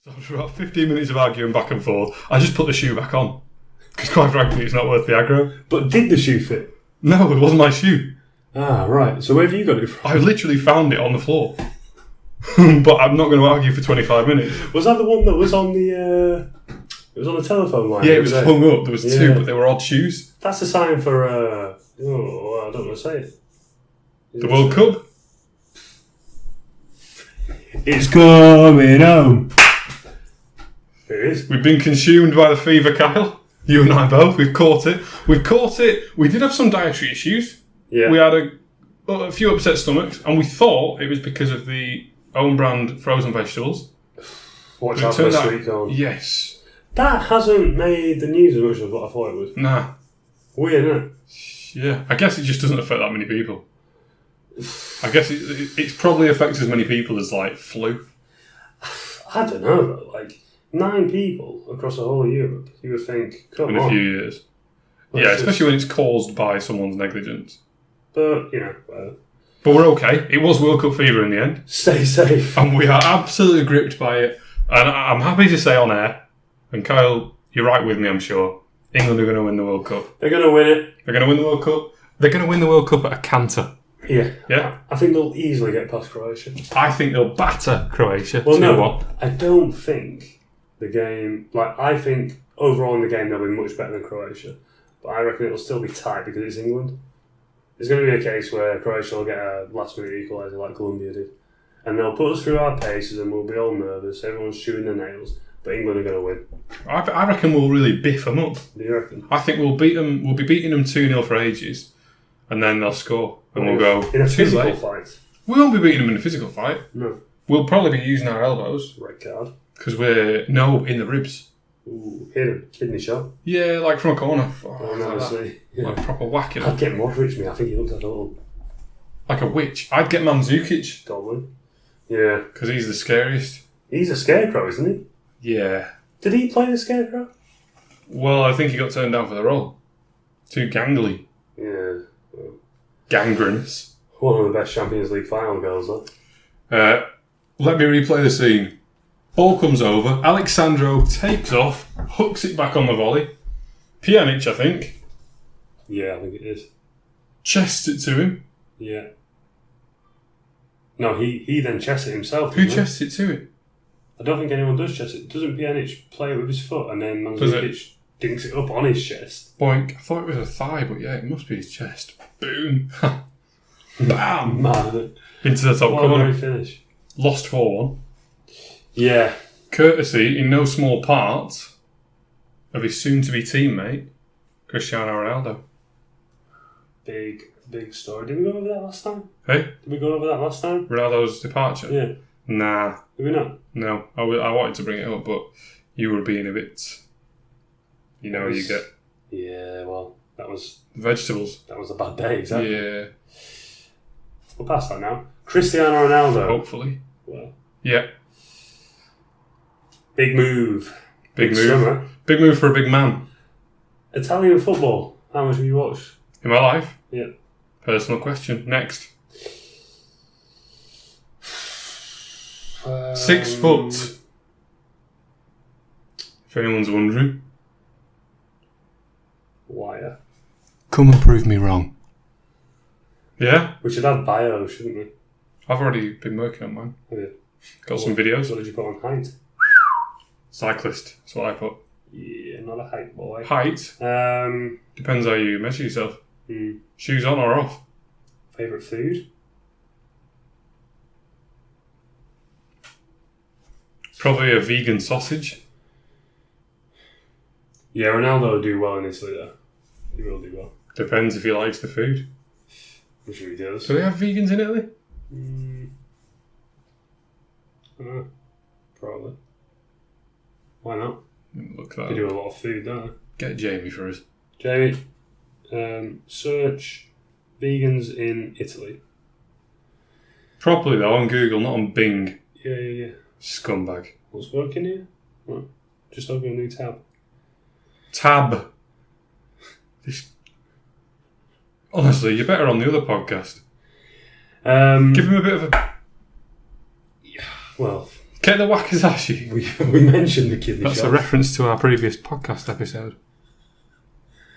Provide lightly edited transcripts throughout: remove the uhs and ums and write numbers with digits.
So after about 15 minutes of arguing back and forth, I just put the shoe back on. Because quite frankly, it's not worth the aggro. But did the shoe fit? No, it wasn't my shoe. Ah, right. So where have you got it from? I literally found it on the floor. But I'm not going to argue for 25 minutes. Was that the one that was on the... it was on the telephone line? Yeah, it was hung up. There was two, but they were odd shoes. That's a sign for... I don't want to say it. The World Cup? It's coming home. It is. We've been consumed by the fever, Kyle. You and I both. We've caught it. We did have some dietary issues. Yeah. We had a few upset stomachs, and we thought it was because of the own brand frozen vegetables. Watch out for the sweet corn. Yes. That hasn't made the news as much as what I thought it would. Nah. Weird, isn't it? Yeah. I guess it just doesn't affect that many people. I guess it's probably affects as many people as, like, flu. I don't know, though. Like, 9 people across the whole of Europe, you would think, come on. In a few years. Yeah, especially when it's caused by someone's negligence. But, But we're okay. It was World Cup fever in the end. Stay safe. And we are absolutely gripped by it. And I'm happy to say on air, and Kyle, you're right with me, I'm sure, England are going to win the World Cup. They're going to win it. They're going to win the World Cup. They're going to win the World Cup at a canter. Yeah. Yeah? I think they'll easily get past Croatia. I think they'll batter Croatia. Well, 2-1. no, I don't think the game... I think overall in the game they'll be much better than Croatia. But I reckon it'll still be tight because it's England. There's going to be a case where Croatia will get a last-minute equaliser like Colombia did. And they'll put us through our paces and we'll be all nervous. Everyone's chewing their nails. But England are going to win. I reckon we'll really biff them up. Do you reckon? I think we'll beat them. We'll be beating them 2-0 for ages. And then they'll score. And we'll go, in a too physical late. fight? We won't be beating them in a physical fight. No. We'll probably be using our elbows. Red card. Because we're... No, in the ribs. Ooh, hidden. Kidney shot. Yeah, like from a corner. Honestly. Yeah. Like proper whacking. I'd get Modric, me. I think he looks like a little... Like a witch. I'd get Mandzukic. goblin. Yeah. Because he's the scariest. He's a scarecrow, isn't he? Yeah. Did he play the scarecrow? Well, I think he got turned down for the role. Too gangly. Yeah. Gangrenous. One of the best Champions League final goals, though. Let me replay the scene. Ball comes over. Alexandro takes off, hooks it back on the volley. Pjanic, I think. Yeah, I think it is. Chests it to him. Yeah. No, he then chests it himself. Who chests it to him? I don't think anyone does chest it. Doesn't Pjanic play it with his foot and then Mandzukic dinks it up on his chest? Boink. I thought it was a thigh, but yeah, it must be his chest. Boom. Bam. Mad, isn't it? Into the top What a corner. great finish. Lost 4-1. Yeah. Courtesy, in no small part, of his soon-to-be teammate, Cristiano Ronaldo. Big story. Did we go over that last time? Hey? Did we go over that last time? Ronaldo's departure? Yeah. Nah. Did we not? No. I wanted to bring it up, but you were being a bit... You know, you get... Yeah, well, that was Vegetables. a bad day, exactly. Yeah. We'll pass that now. Cristiano Ronaldo. Hopefully. Well, Yeah. big move. Big move. Summer. Big move for a big man. Italian football. How much have you watched? In my life? Yeah. Personal question. Next. 6 foot. If anyone's wondering. Wire. Come and prove me wrong. Yeah? We should have bio, shouldn't we? I've already been working on mine. Have you? Got some videos. What did you put on height? Cyclist. That's what I put. Yeah, not a height boy. Height. Depends how you measure yourself. Shoes on or off. Favourite food? Probably a vegan sausage. Yeah, Ronaldo will do well in Italy though. He will do well. Depends if he likes the food. I'm sure he does. Do they have vegans in Italy? Probably. Why not? Look that They do up. a lot of food, don't Get Jamie for us. they? Jamie, search vegans in Italy. Properly though, on Google, not on Bing. Yeah. Scumbag. What's working here? Right. Just open a new tab. Tab. Honestly, you're better on the other podcast. Give him a bit of a... Well, get the wakizashi. we mentioned the kidney That's shots. a reference to our previous podcast episode.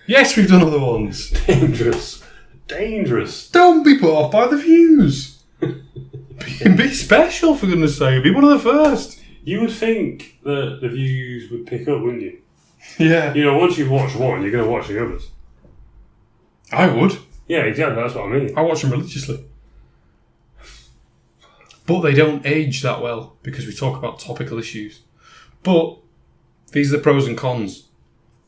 Yes, we've done other ones. Dangerous. Don't be put off by the views. be special, for goodness sake. Be one of the first. You would think that the views would pick up, wouldn't you? Yeah. You know, once you've watched one, you're going to watch the others. I would. Yeah, exactly. That's what I mean. I watch them religiously. But they don't age that well because we talk about topical issues. But these are the pros and cons.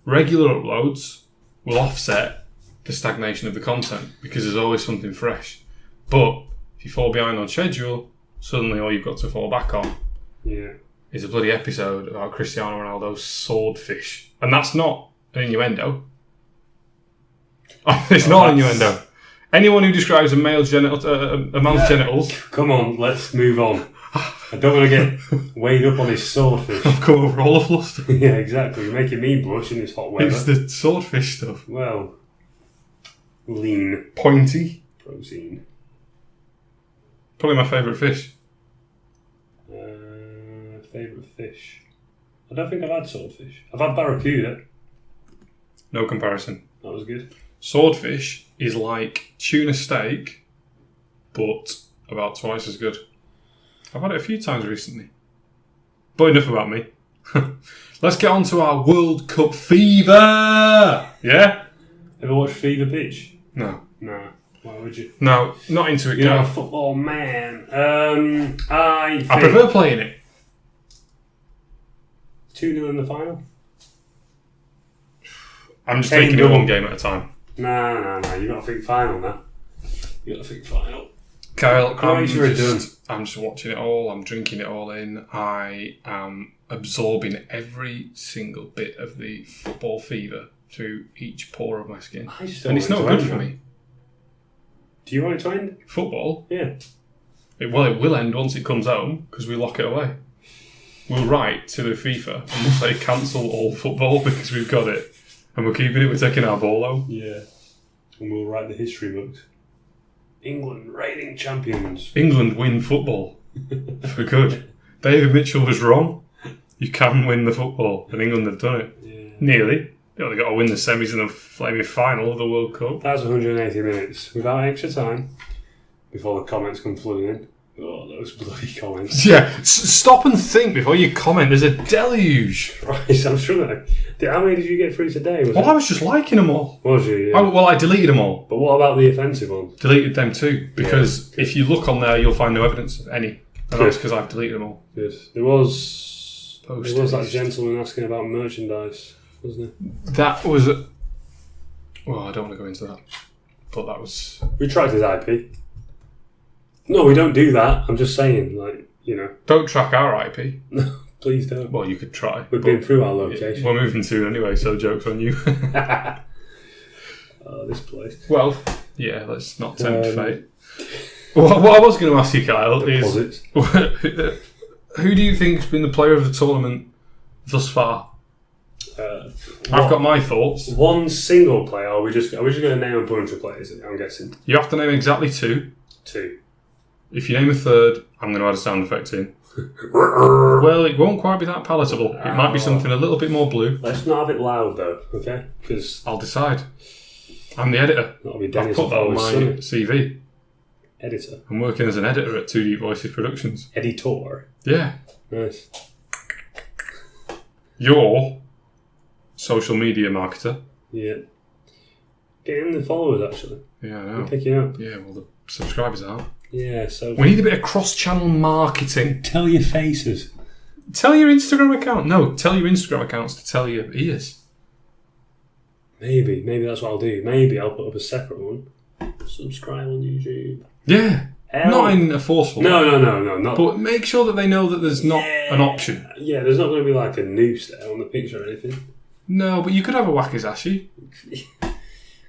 Regular uploads will offset the stagnation of the content because there's always something fresh. But if you fall behind on schedule, suddenly all you've got to fall back on is a bloody episode about Cristiano Ronaldo's swordfish. And that's not an innuendo. It's not an innuendo. Anyone who describes a man's genitals... Come on, let's move on. I don't want to get weighed up on this swordfish. I've come over all of fluster. Yeah, exactly. You're making me blush in this hot weather. It's the swordfish stuff. Well, lean. Pointy. Protein. Probably my favourite fish. Favourite fish? I don't think I've had swordfish. I've had barracuda. No comparison. That was good. Swordfish is like tuna steak, but about twice as good. I've had it a few times recently. But enough about me. Let's get on to our World Cup fever! Yeah? Ever watched Fever Pitch? No. Nah. Why would you? No, not into it, You're not a Gav. football man. I prefer playing it. 2-0 in the final? I'm just Kane taking it goal. one game at a time. Nah. You got to think final now. You got to think final. Kyle, Croatia are done. I'm just watching it all. I'm drinking it all in. I am absorbing every single bit of the football fever through each pore of my skin. I just don't And it's want not it to good end, for man. me. Do you want it to end? Football? Yeah. It will end once it comes home because we lock it away. We'll write to the FIFA and we'll say cancel all football because we've got it. And we're keeping it, we're taking our ball home. Yeah. And we'll write the history books. England reigning champions. England win football. For good. David Mitchell was wrong. You can win the football. And England have done it. Yeah. Nearly. They only got to win the semis and the flaming final of the World Cup. That was 180 minutes without extra time before the comments come flooding in. Oh, those bloody comments. Yeah, stop and think before you comment. There's a deluge. Christ, I'm struggling. How many did you get through today? Well, I was just liking them all. Was you? Yeah. I deleted them all. But what about the offensive ones? Deleted them too, because if you look on there, you'll find no evidence of any. And that's because I've deleted them all. Good. There was Post-haste. that gentleman asking about merchandise, wasn't there? That was... Well, I don't want to go into that. But that was... We tracked his IP. No, we don't do that. I'm just saying, Don't track our IP. No, please don't. Well, you could try. We've been through our location. We're moving soon anyway, so joke's on you. Oh, this place. Well, yeah, let's not tempt fate. What I was going to ask you, Kyle, Deposits. is... Who do you think's been the player of the tournament thus far? I've got my thoughts. One single player, or are we just going to name a bunch of players, I'm guessing? You have to name exactly two. Two. If you name a third, I'm going to add a sound effect in. Well, it won't quite be that palatable. It might be something a little bit more blue. Let's not have it loud, though, okay? Because I'll decide. I'm the editor. that'll be I've Dennis put that on my CV. Editor. I'm working as an editor at 2D Voices Productions. Editor. Yeah. Nice. You're social media marketer. Yeah. Getting the followers, actually. Yeah, I know. Picking up. Yeah, well, the subscribers aren't. Yeah, so... We need a bit of cross-channel marketing. Tell your faces. Tell your Instagram account. No, tell your Instagram accounts to tell your ears. Maybe that's what I'll do. Maybe I'll put up a separate one. Subscribe on YouTube. Yeah. Not in a forceful way. No, not. But make sure that they know that there's not an option. Yeah, there's not going to be like a noose there on the picture or anything. No, but you could have a wakizashi.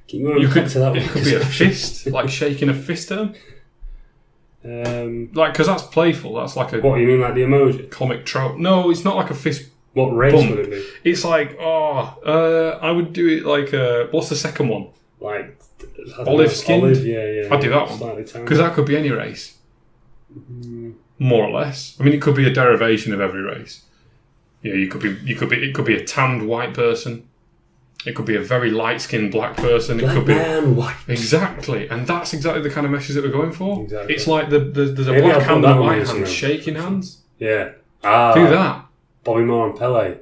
Keep going back to that one. It could be a fist, like shaking a fist at them. What, Because that's playful. That's like a you mean like the emoji? comic trope. No, it's not like a fist. What race Bump. would it be? It's like, I would do it like, what's the second one? Like Olive skinned. Olive, yeah. I'd do that one. Slightly tan. Because that could be any race. More or less. I mean, it could be a derivation of every race. Yeah, it could be a tanned white person. It could be a very light-skinned black person. It could be white. Exactly, and that's exactly the kind of message that we're going for. Exactly. It's like there's a Maybe I'll black put hand that and a on white Instagram. hand shaking hands. Yeah. Do that. Bobby Moore and Pele.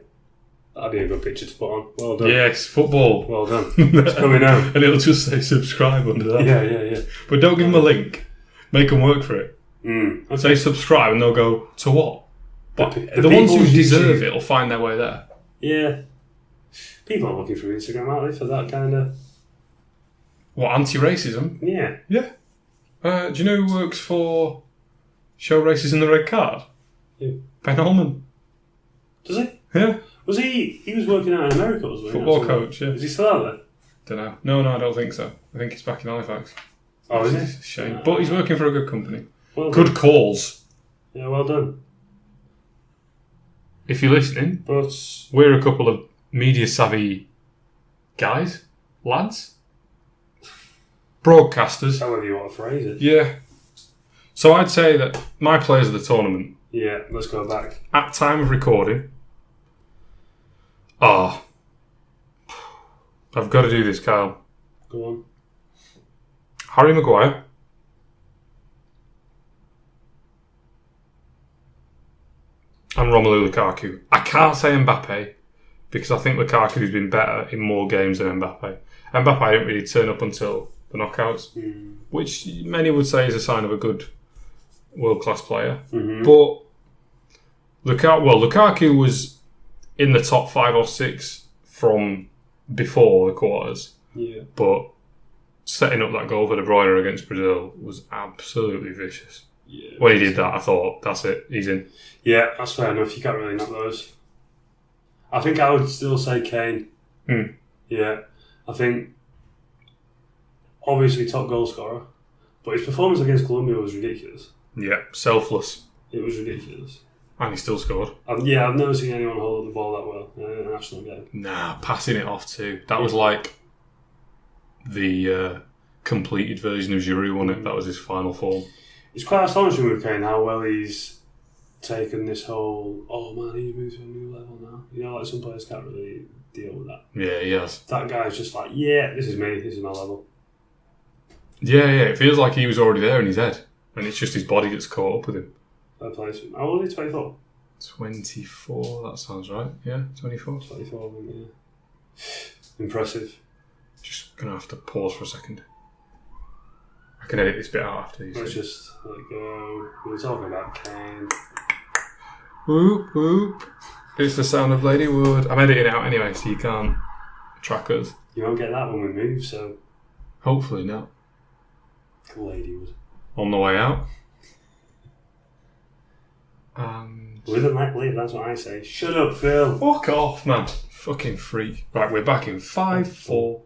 That'd be a good picture to put on. Well done. Yes, football. Well done. It's coming out. And it'll just say subscribe under that. Yeah. But don't give them a link. Make them work for it. Okay. Say subscribe and they'll go, to what? But The the ones who people deserve YouTube- it will find their way there. Yeah. People are looking through Instagram, aren't they, for that kind of... What, anti-racism? Yeah. Yeah. Do you know who works for Show Races in the Red Card? Who? Ben Ullman. Does he? Yeah. Was he was working out in America, wasn't he? Football Or something? coach, yeah. Is he still out there? Don't know. No, I don't think so. I think he's back in Halifax. Oh, is It's he? a shame. But he's working for a good company. Well Good done. calls. Yeah, well done. If you're listening, But... we're a couple of media savvy guys, lads, broadcasters. However you want to phrase it. Yeah. So I'd say that my players of the tournament, Yeah, let's go back. at time of recording, are... I've got to do this, Kyle. Go on. Harry Maguire. And Romelu Lukaku. I can't say Mbappe because I think Lukaku's been better in more games than Mbappe. Mbappe didn't really turn up until the knockouts, which many would say is a sign of a good world-class player. Mm-hmm. But Lukaku was in the top 5 or 6 from before the quarters, Yeah. but setting up that goal for De Bruyne against Brazil was absolutely vicious. Yeah. When he did that, I thought, that's it, he's in. Yeah, that's fair enough. You can't really knock those. I think I would still say Kane. Yeah. I think, obviously, top goal scorer. But his performance against Colombia was ridiculous. Yeah, selfless. It was ridiculous. And he still scored. I've never seen anyone hold up the ball that well in a national game. Nah, passing it off too. That was like the completed version of Giroud, wasn't it? That was his final form. It's quite astonishing with Kane how well he's taken this whole, oh man, he's moved to a new level now. You know, like some players can't really deal with that. Yeah, he has. That guy's just like, yeah, this is me, this is my level. Yeah, it feels like he was already there in his head. And it's just his body that's caught up with him. Fair play to him. How old is he? 24? 24, that sounds right. Yeah, 24. 24, yeah. Impressive. Just going to have to pause for a second. I can edit this bit out after these. Let's just let it go. We were talking about Kane. Whoop, whoop. It's the sound of Lady Wood. I'm editing it out anyway, so you can't track us. You won't get that when we move, so Hopefully not. Lady would. On the way out. And... Live and let live, that's what I say. Shut up, Phil. fuck off, man. Fucking freak. Right, we're back in 5-4.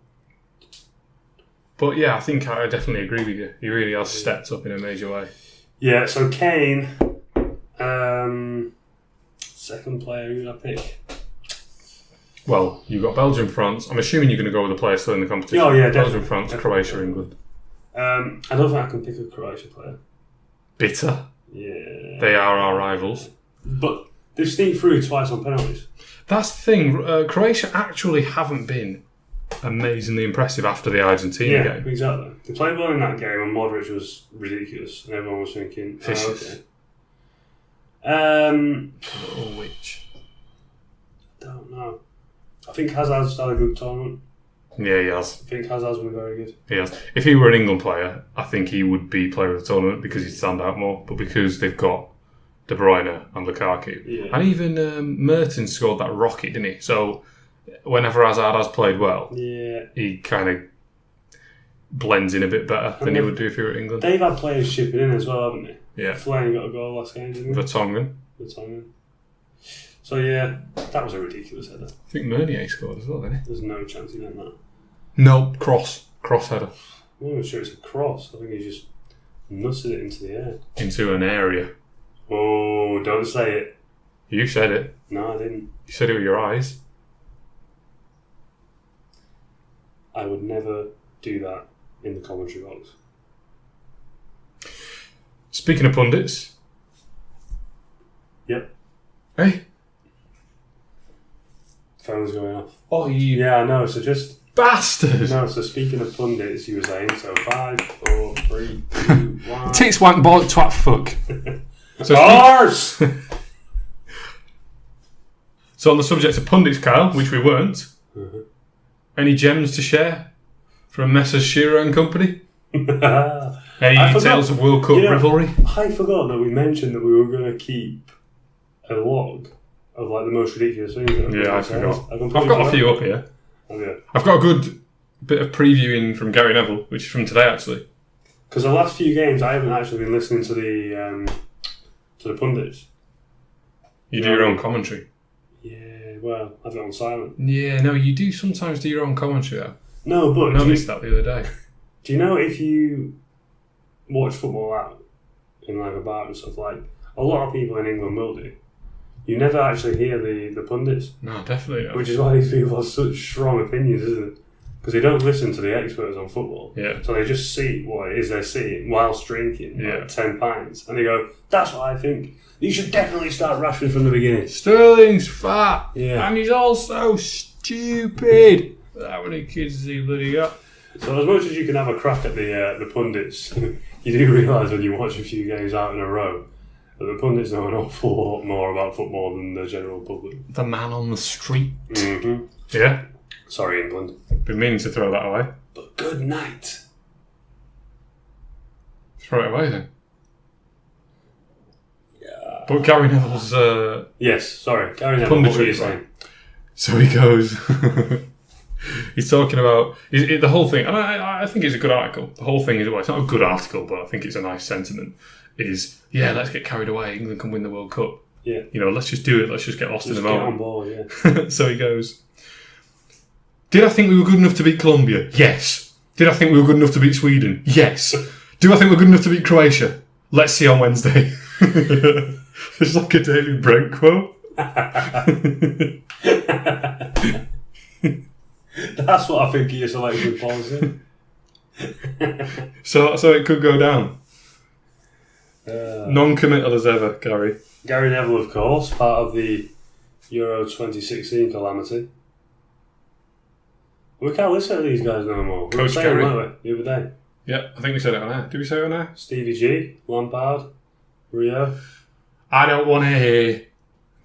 But yeah, I think I definitely agree with you. He really has stepped up in a major way. Yeah, so Kane, second player, who did I pick? Well, you've got Belgium, France. I'm assuming you're going to go with the players still in the competition. Oh, yeah, Belgium, definitely. France, Croatia, England. I don't think I can pick a Croatia player. Bitter. Yeah. They are our rivals. But they've sneaked through twice on penalties. That's the thing. Croatia actually haven't been amazingly impressive after the Argentina game. Exactly. They played well in that game and Modric was ridiculous and everyone was thinking, Vicious. okay. Little witch. Don't know. I think Hazard's had a good tournament. Yeah, he has. I think Hazard's been very good. He has. If he were an England player, I think he would be player of the tournament because he'd stand out more. But because they've got De Bruyne and Lukaku, Yeah. and even Mertens scored that rocket, didn't he? So whenever Hazard has played well, Yeah. he kind of blends in a bit better than he would do if he were at England. They've had players chipping in as well, haven't they? Yeah. Fellaini got a goal last game, didn't he? Vertonghen. Vertonghen. So yeah, that was a ridiculous header. I think Meunier scored as well, didn't he? There's no chance he meant that. No, cross header I'm not even sure it's a cross. I think he just nutted it into the air. into an area. Oh, don't say it. You said it. No, I didn't. You said it with your eyes. I would never do that. in the commentary box. Speaking of pundits. Yep. Hey? Phone's going off. Oh, you Yeah, I know. So just bastard! no. So speaking of pundits, you were saying. So 5, 4, 3, 2, 1. Tits, wank, bollock, twat, fuck. So, Horse. so on the subject of pundits, Kyle, which we weren't, Mm-hmm. any gems to share from Messrs Shearer and Company? I Any forgot. tales of World Cup rivalry? forgot that we mentioned that we were going to keep a log of like the most ridiculous things. Yeah, I forgot. I've I've got a few up here. Okay. I've got a good bit of previewing from Gary Neville, which is from today actually. Because the last few games, I haven't actually been listening to the pundits. You do your own commentary. Yeah, well, I've it on silent. Yeah, no, you do sometimes do your own commentary though. No, but I noticed that the other day. do you know if you watch football out in like a bar and stuff, like a lot of people in England will do, you never actually hear the pundits. No, definitely not. Which is why these people have such strong opinions, isn't it? Because they don't listen to the experts on football. Yeah. So they just see what it is they're seeing whilst drinking like 10 pints. And they go, that's what I think. You should definitely start Rashford from the beginning. Sterling's fat. Yeah. And he's also stupid. How many kids has he bloody got? So as much as you can have a crack at the pundits, you do realise when you watch a few games out in a row that the pundits know an awful lot more about football than the general public. The man on the street. Mm-hmm. Yeah. Sorry, England. Been meaning to throw that away. But good night. Throw it away then. Yeah. But Gary Neville's... Yes, sorry. Gary Neville, what were you punditry, saying? So he goes... he's talking about... the whole thing, and I think it's a good article. The whole thing is... Well, it's not a good article, but I think it's a nice sentiment. Is, yeah, let's get carried away. England can win the World Cup. Yeah. You know, let's just do it. Let's just get lost in the Get moment. on board, yeah. So he goes... Did I think we were good enough to beat Colombia? Yes. Did I think we were good enough to beat Sweden? Yes. Do I think we're good enough to beat Croatia? Let's see on Wednesday. It's like a David Brent quote. That's what I think of your selection policy. So it could go down. Non-committal as ever, Gary. Gary Neville, of course, part of the Euro 2016 calamity. We can't listen to these guys no more. We were Coach saying, Gary. weren't we, the other day? Yeah, I think we said it on air. Did we say it on air? Stevie G, Lampard, Rio. I don't want to hear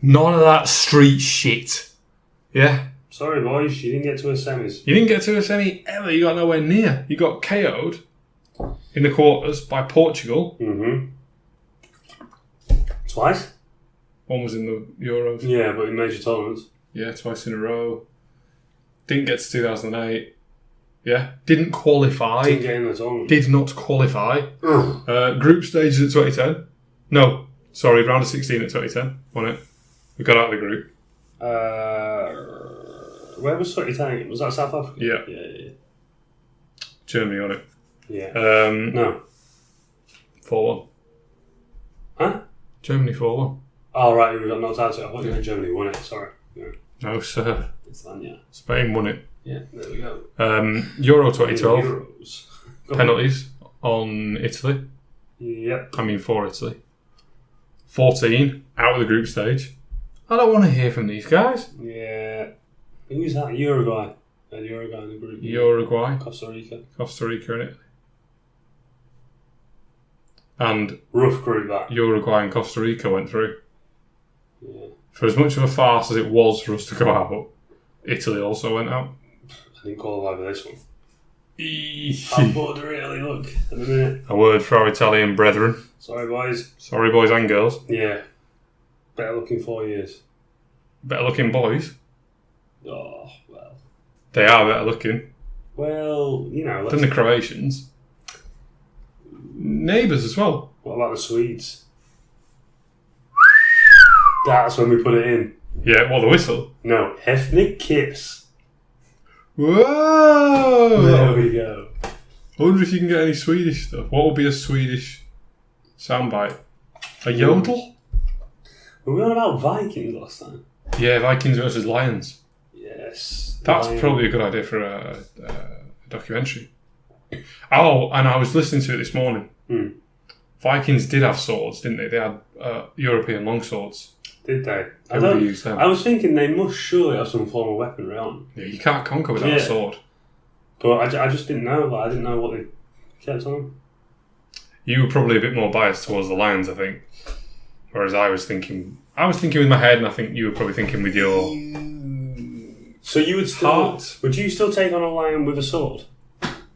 none of that street shit. Yeah? Sorry, boys, you didn't get to a semis. You didn't get to a semi ever. You got nowhere near. You got KO'd in the quarters by Portugal. Mm-hmm. Twice? One was in the Euros. Yeah, but in major tournaments. Yeah, twice in a row. Didn't get to 2008. Yeah. Didn't qualify. Didn't get in the tournament. Did not qualify. Group stages at 2010. No. Sorry, round of 16 at 2010. Won it. We got out of the group. Where was 2010? Was that South Africa? Yeah. Yeah. Germany on it. Yeah. No. 4-1. Huh? Germany 4-1. Oh, right, we got knocked out. I thought you meant Germany won it. Sorry. Yeah. No, sir. It's fun, yeah. Spain won it. Yeah, there we go. Euro 2012. Euros. Penalties on Italy. Yep. I mean, for Italy. 14. Out of the group stage. I don't want to hear from these guys. Yeah. Who's that? Uruguay. Uruguay in the group. Uruguay. Costa Rica. Costa Rica and Italy. And Rough group, that. Uruguay and Costa Rica went through. Yeah. For as much of a farce as it was for us to go out, Italy also went out. I didn't qualify for this one. How poor do really look at the minute? A word for our Italian brethren. Sorry, boys. Sorry, boys and girls. Yeah. Better looking 4 years. Better looking boys. Oh, well. They are better looking Well, you know. than the Croatians. Neighbours as well. What about the Swedes? That's when we put it in. Yeah, well, the whistle. No, ethnic kiss. Whoa! There we go. I wonder if you can get any Swedish stuff. What would be a Swedish soundbite? A yodel? Were we on about Vikings last time? Yeah, Vikings versus Lions. Yes. That's Lions. probably a good idea for a documentary. Oh, and I was listening to it this morning. Hmm. Vikings did have swords, didn't they? They had European longswords. Did they? Everybody used them. I was thinking they must surely have some form of weaponry on. Yeah, you can't conquer without a sword. But I just didn't know. Like, I didn't know what they kept on them. You were probably a bit more biased towards the lions, I think. Whereas I was thinking with my head, and I think you were probably thinking with your So you would still heart. Would you still take on a lion with a sword?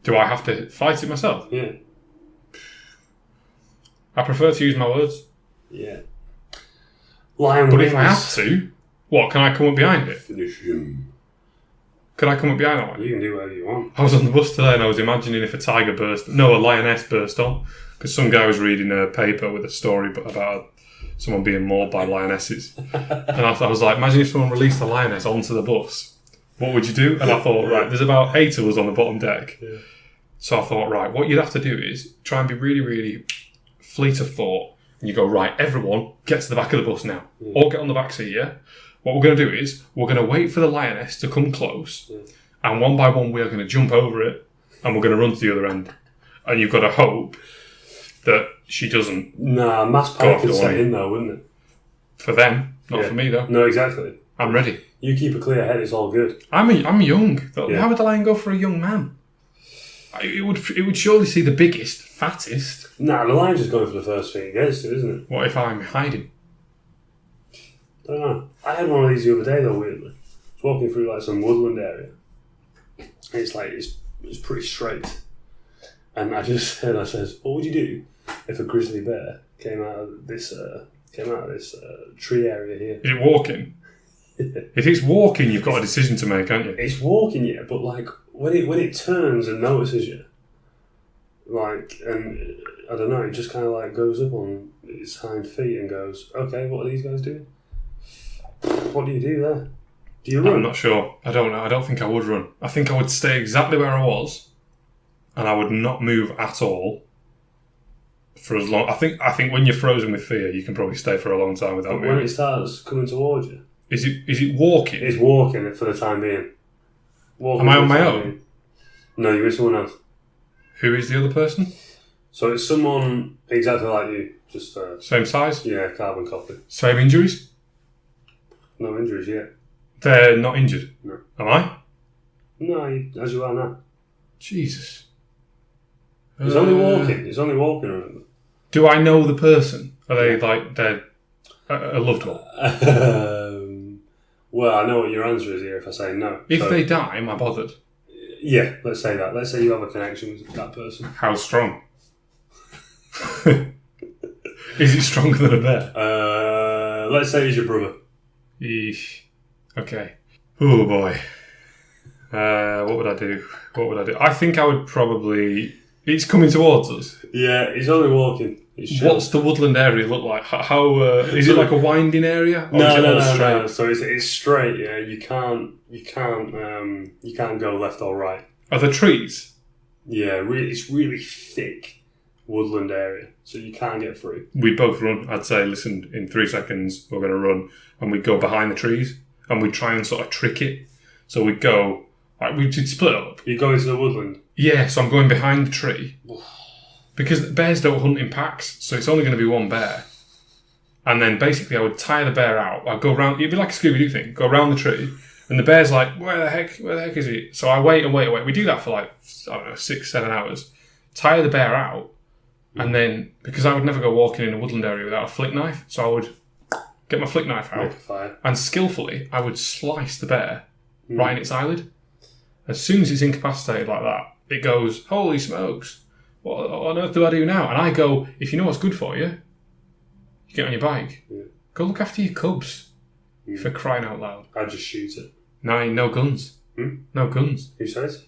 Do I have to fight it myself? Yeah. I prefer to use my words. Yeah. Lion But wings. if I have to, what, can I come up behind it? Finish him. Can I come up behind that one? You can do whatever you want. I was on the bus today and I was imagining if a lioness burst on. Because some guy was reading a paper with a story about someone being mauled by lionesses. And I was like, imagine if someone released a lioness onto the bus. What would you do? And I thought, right, there's about 8 of us on the bottom deck. Yeah. So I thought, right, what you'd have to do is try and be really, really fleet of thought. And you go, right, everyone, get to the back of the bus now. Yeah. Or get on the back seat, yeah? What we're going to do is, we're going to wait for the lioness to come close. Yeah. And one by one, we're going to jump over it. And we're going to run to the other end. And you've got to hope that she doesn't. Nah, mass Go panic off could the set line. in though, wouldn't it? For them, not Yeah. for me, though. No, exactly. I'm ready. You keep a clear head, it's all good. I'm young. Yeah. How would the lion go for a young man? It would surely see the biggest, fattest. Nah, the lion's just going for the first thing it gets to, isn't it? What if I'm hiding? I don't know. I had one of these the other day though, weirdly. I was walking through like some woodland area. And it's like, it's pretty straight. And I says, what would you do if a grizzly bear came out of this tree area here? Is it walking? If it's walking, you've got a decision to make, haven't you? It's walking, yeah, but like when it turns and notices you, like, and I don't know, it just kind of like goes up on its hind feet and goes, okay, what are these guys doing? What do you do there? Do you run? I'm not sure. I don't know. I don't think I would run. I think I would stay exactly where I was, and I would not move at all for as long. I think when you're frozen with fear, you can probably stay for a long time without But moving. when it starts coming towards you, Is it walking? it's walking for the time being. Walking Am I for on the my time own? being. No, you're with someone else. Who is the other person? So it's someone exactly like you, just Same size? carbon copy. Same injuries? No injuries yet. They're not injured. No. Am I? No, as you are now. Jesus. It's only walking. It's only walking. Remember. Do I know the person? Are they like they're a loved one? Well, I know what your answer is here if I say no. If they die, am I bothered? Yeah, let's say that. Let's say you have a connection with that person. How strong? Is it stronger than a bear? Let's say he's your brother. Eesh. Okay. Oh boy. What would I do? I think I would probably. It's coming towards us. Yeah, he's only walking. He's chill. What's the woodland area look like? How is it like a winding area? Or is No, it no, all no, straight? no. So it's straight. Yeah, you can't go left or right. Are there trees? Yeah, it's really thick woodland area, so you can't get through. We both run. I'd say, listen, in 3 seconds we're going to run, and we'd go behind the trees, and we'd try and sort of trick it. So we'd go, like, we'd split up. You go into the woodland. Yeah, so I'm going behind the tree. Because bears don't hunt in packs, so it's only going to be one bear. And then basically I would tire the bear out. I'd go around, it'd be like a Scooby-Doo thing, go around the tree, and the bear's like, where the heck is he? So I wait and wait. We do that for like, I don't know, 6-7 hours. Tire the bear out, and then, because I would never go walking in a woodland area without a flick knife, so I would get my flick knife out, Make a fire. and skillfully I would slice the bear right in its eyelid. As soon as it's incapacitated like that, it goes, holy smokes, what on earth do I do now? And I go, if you know what's good for you, you get on your bike, go look after your cubs, for crying out loud. I'd just shoot it. No guns. No guns. Who says?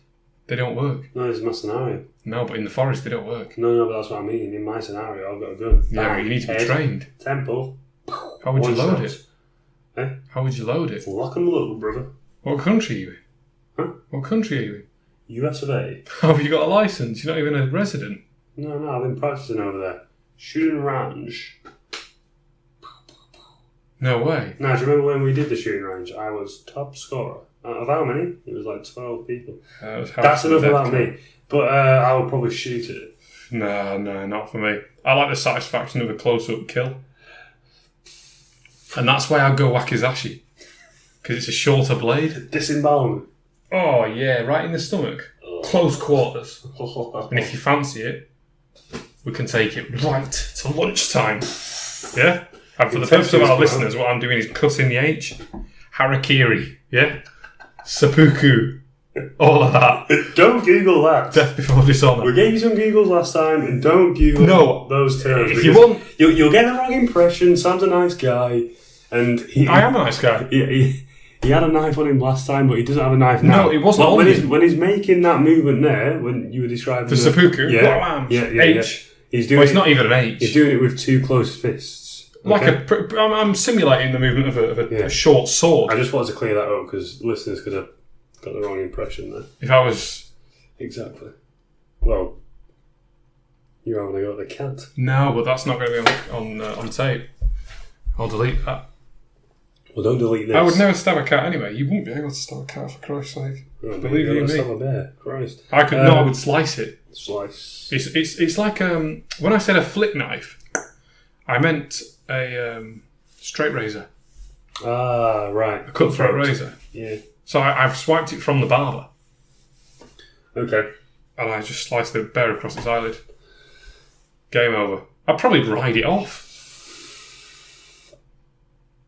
They don't work. No, this is my scenario. No, but in the forest they don't work. No, but that's what I mean. In my scenario, I've got a gun. Yeah, Bang, you need to be head, trained. Temple. How would you One load shot. it? Eh? How would you load it? Lock and load, brother. What country are you in? Huh? What country are you in? US of A. Have you got a license? You're not even a resident. No, I've been practicing over there. Shooting range. No way. Now, do you remember when we did the shooting range? I was top scorer Out of how many? It was like 12 people. That's enough about me. But I would probably shoot it. No, not for me. I like the satisfaction of a close-up kill. And that's why I go wakizashi. Because it's a shorter blade. Disembowelment. Oh, yeah, right in the stomach. Close quarters. And if you fancy it, we can take it right to lunchtime. Yeah? And for the purpose of our listeners, what I'm doing is cutting the H. Harakiri. Yeah? Seppuku. All of that. Don't Google that. Death before dishonour. We gave you some Googles last time, and don't Google those terms. If you want... You'll get the wrong impression. Sam's a nice guy. And I am a nice guy. He had a knife on him last time, but he doesn't have a knife now. No, it wasn't on him. When he's making that movement there, when you were describing... For seppuku? Yeah. H. He's doing it's not even an H. He's doing it with two closed fists. Okay? I'm simulating the movement of a short sword. I just wanted to clear that up, because listeners could have got the wrong impression there. If I was... Exactly. Well, you're having a go at the cat. No, but that's not going to be on tape. I'll delete that. Well, don't delete this. I would never stab a cat anyway. You wouldn't be able to stab a cat, for Christ's sake. Oh, believe you me. Stab a bear. Christ. I could. No, I would slice it. Slice. It's like when I said a flick knife, I meant a straight razor. Ah, right. A cutthroat razor. Yeah. So I've swiped it from the barber. Okay. And I just sliced the bear across its eyelid. Game over. I'd probably ride it off.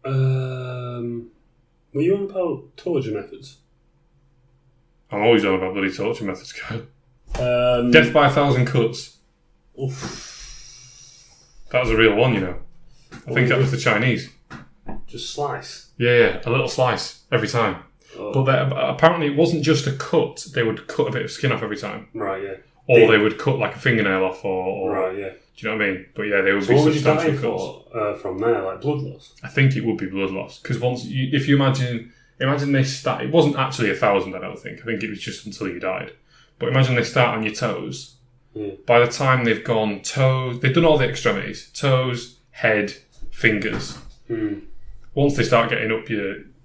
Were you on about torture methods? I'm always on about bloody torture methods, guy. Death by 1,000 cuts. Oof. That was a real one, you know. I think that was the Chinese. Just slice? Yeah, a little slice every time. Oh. But apparently it wasn't just a cut. They would cut a bit of skin off every time. Right, yeah. Or they would cut like a fingernail off or right, yeah. Do you know what I mean? But yeah, they would so be what substantial would you die cuts. for, from there, like blood loss? I think it would be blood loss. Because if you imagine they start, it wasn't actually 1,000, I don't think. I think it was just until you died. But imagine they start on your toes. Yeah. By the time they've gone toes, they've done all the extremities. Toes, head, fingers. Once they start getting up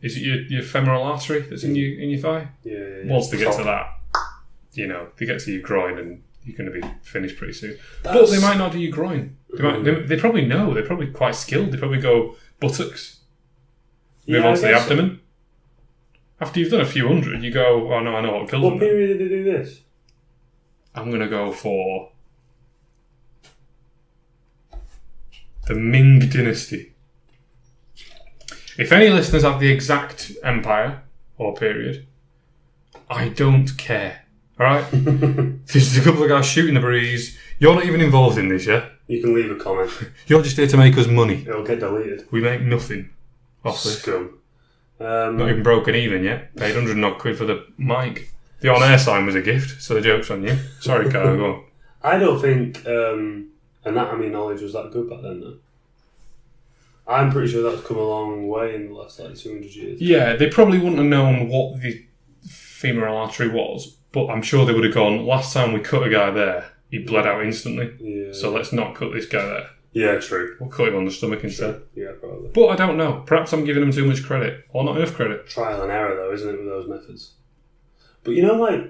is it your femoral artery that's in your thigh? Yeah. Once they get to that, they get to your groin and you're going to be finished pretty soon. But they might not do your groin. They probably know. They're probably quite skilled. They probably go buttocks. Move on to the abdomen. After you've done a few hundred, you go, oh no, I know what kills them. What period did they do this? I'm going to go for the Ming Dynasty. If any listeners have the exact empire or period, I don't care. Alright? This is a couple of guys shooting the breeze. You're not even involved in this, yeah? You can leave a comment. You're just here to make us money. It'll get deleted. We make nothing off this. Scum. Not even broken even yet. Paid 100 odd quid for the mic. The on-air sign was a gift, so the joke's on you. Sorry, Kyle, go on. I don't think anatomy knowledge was that good back then, though. I'm pretty sure that's come a long way in the last 200 years. Yeah, they probably wouldn't have known what the femoral artery was, but I'm sure they would have gone, last time we cut a guy there, he bled out instantly. Yeah. So let's not cut this guy there. Yeah, true. We'll cut him on the stomach instead. Yeah, probably. But I don't know. Perhaps I'm giving them too much credit, or not enough credit. Trial and error, though, isn't it, with those methods? But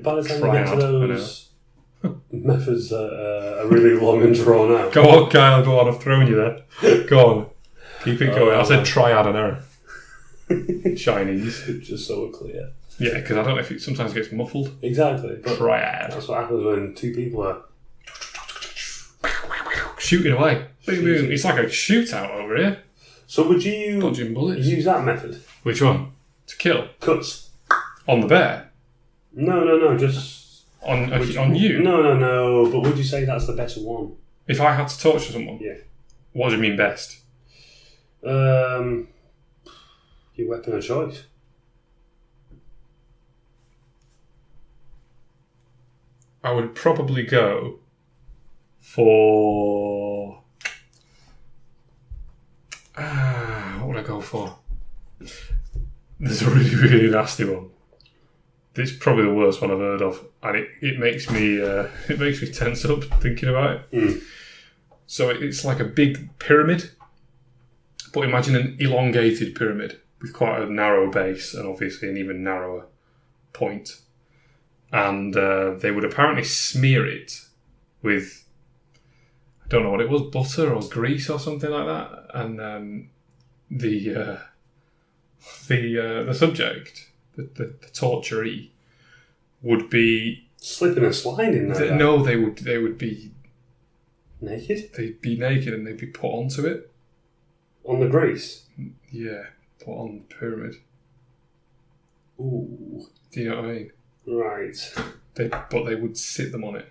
by the time you get to those methods that are really long and drawn out. Go on, Kyle, go on. I've thrown you there. Go on. Keep it going. I said triad and error. Chinese. Just so we're clear. Yeah, because I don't know if it sometimes gets muffled. Exactly. But triad. That's what happens when two people are shooting away. Boom, boom. It's like a shootout over here. So would you dodging bullets. Use that method? Which one? To kill? Cuts. On the bear? No, just... On you? No, but would you say that's the better one? If I had to torture someone? Yeah. What do you mean best? Your weapon of choice. I would probably go for... what would I go for? There's a really, really nasty one. It's probably the worst one I've heard of, and it makes me tense up thinking about it. So it's like a big pyramid, but imagine an elongated pyramid. with quite a narrow base and obviously an even narrower point. And they would apparently smear it with, I don't know what it was, butter or grease or something like that. And the subject, the torturee, would be slipping and sliding there. No, they would be naked. They'd be naked and they'd be put onto it. On the grease? Yeah, put on the pyramid. Ooh. Do you know what I mean? Right. But they would sit them on it.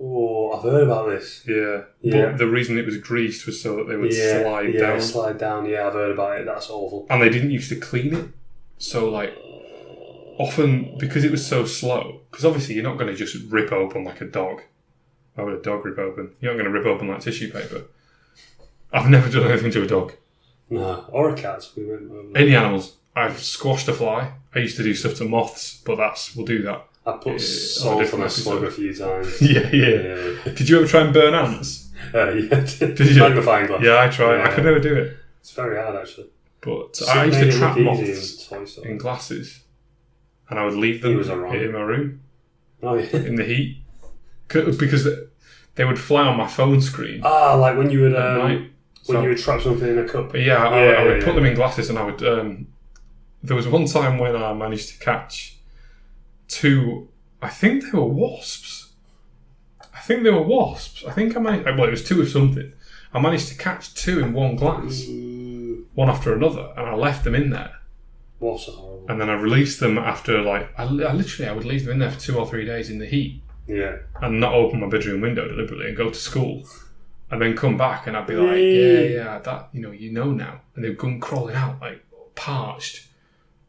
Oh, I've heard about this. Yeah. But the reason it was greased was so that they would slide down. Yeah, slide down. Yeah, I've heard about it. That's awful. And they didn't used to clean it. So, like, often, because it was so slow, because obviously you're not going to just rip open like a dog. Why would a dog rip open? You're not going to rip open like tissue paper. I've never done anything to a dog. No, or a cat. We went over. Any animals. I've squashed a fly. I used to do stuff to moths, but we'll do that. I put salt on a slug a few times. Yeah. Did you ever try and burn ants? Yeah. Did you? Magnifying glass. Yeah, I tried. Yeah. I could never do it. It's very hard, actually. But I used to trap moths in glasses, and I would leave them in my room in the heat because they would fly on my phone screen. Ah, like when you would at night. When you would trap something in a cup. Yeah, I would put them in glasses, and I would. There was one time when I managed to catch 2. I think they were wasps. I think I managed. Well, it was 2 of something. I managed to catch 2 in one glass, one after another, and I left them in there. Wasps are horrible. And then I released them after I would leave them in there for 2 or 3 days in the heat. Yeah. And not open my bedroom window deliberately and go to school. And then come back and I'd be like, yeah, that, you know now. And they'd come crawling out, like, parched.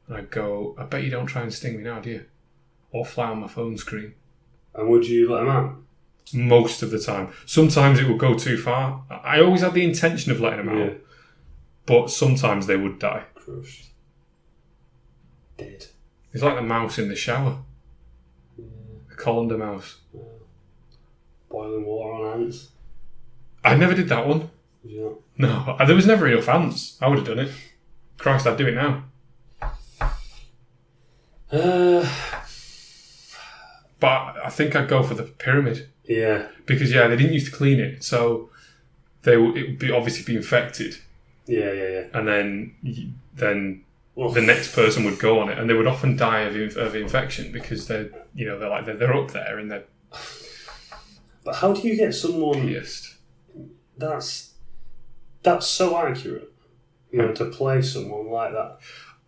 And I'd go, I bet you don't try and sting me now, do you? Or fly on my phone screen. And would you let them out? Most of the time. Sometimes it would go too far. I always had the intention of letting them out. But sometimes they would die. Crushed. Dead. It's like the mouse in the shower. Yeah. The colander mouse. Yeah. Boiling water on ants. I never did that one. Did you not? No, there was never enough ants. I would have done it. Christ, I'd do it now. But I think I'd go for the pyramid. Yeah. Because, they didn't used to clean it. So it would obviously be infected. Yeah. And then the next person would go on it. And they would often die of infection because they're up there and they're... But how do you get someone... pierced? That's so accurate, to play someone like that.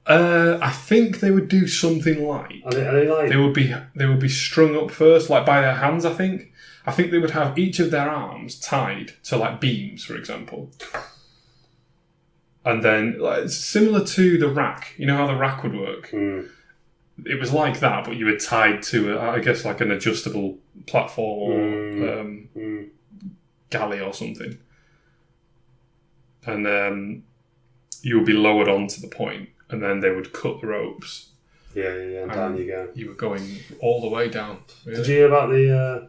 I think they would do something like... Are they like... They would be strung up first, like by their hands, I think. I think they would have each of their arms tied to, like, beams, for example. And then, like, it's similar to the rack. You know how the rack would work? Mm. It was like that, but you were tied to, I guess, like an adjustable platform or galley or something. And then you would be lowered onto the point, and then they would cut the ropes. Yeah, and down you go. You were going all the way down. Really. Did you hear about the